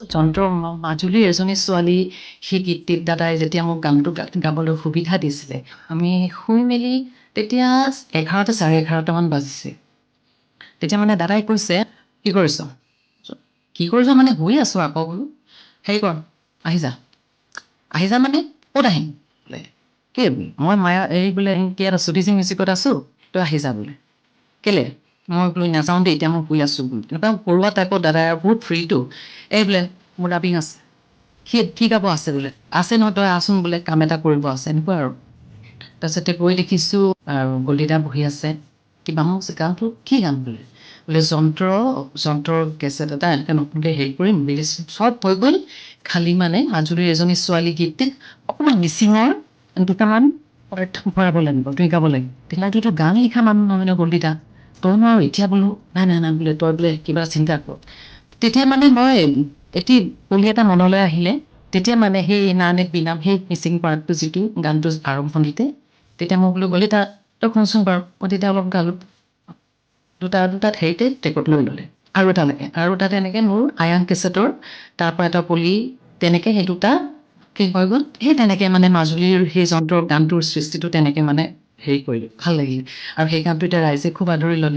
যন্ত্ৰ মাজুলীৰ এজনী ছোৱালী সেই গীতটিত দাদাই যেতিয়া মোক গানটো গাবলৈ সুবিধা দিছিলে, আমি শুই মেলি তেতিয়া 11টা, 11:30মান বাজিছে। তেতিয়া মানে দাদাই কৈছে, কি কৰিছ? কি কৰিছ মানে শুই আছোঁ আকৌ বোলো। হেৰি কৰ, আহি যা। আহি যা মানে ক'ত আহিম বোলে? কি মই মায়া এই বোলে ইয়াত আছোঁ, ডিজি মিউজিকত আছোঁ, তই আহি যা বোলে। কেলে? মই বোলো নাযাওঁ দেই, এতিয়া মই শুই আছোঁ বোলো। একদম পৰুৱা টাইপৰ দাদাই আৰু বহুত ফ্ৰীটো। এই বোলে মোৰ ডাবিং আছে, কি গাব আছে বোলে? আছে নহয়, তই আছোন বোলে, কাম এটা কৰিব আছে, এনেকুৱা আৰু। তাৰপিছতে গৈ দেখিছোঁ আৰু গলিদা বহি আছে, কিবা মোক গানটো কি গান বোলে? বোলে যন্ত্ৰৰ কেছেট এটা এনেকৈ নতুনকৈ হেৰি কৰিম, চব হৈ গ'ল, খালি মানে মাজুলীৰ এজনী ছোৱালী গীতটিত অকণমান মিচিঙৰ দুটামান ভৰাব লাগিব, তুমি গাব লাগিব। তেতিয়াতো গান লিখা মানুহ নহয় ন গলিদা, তইনো আৰু এতিয়া বোলো নাই বোলে, তই বোলে কিবা চিন্তা কৰ। তেতিয়া মানে মই এটি কলি এটা মনলৈ আহিলে, তেতিয়া মানে সেই নানেক বিনাম সেই মিচিং পাৰ্টটো যিটো গানটো আৰম্ভণিতে, তেতিয়া মই বোলো গলিদা তই শুনচোন বাৰু, মই তেতিয়া অলপ গালোঁ। দুটাত হেৰিতে টেকত লৈ ল'লে। আৰু এটা তেনেকৈ মোৰ আয়াং কেছেটৰ তাৰপৰা এটা পলি তেনেকৈ সেই দুটা কি হৈ গ'ল, সেই তেনেকৈ মানে মাজুলীৰ সেই যন্ত্ৰৰ গানটোৰ সৃষ্টিটো তেনেকৈ মানে হেৰি কৰিলোঁ, ভাল লাগিল। আৰু সেই গানটো এতিয়া ৰাইজে খুব আদৰি ল'লে।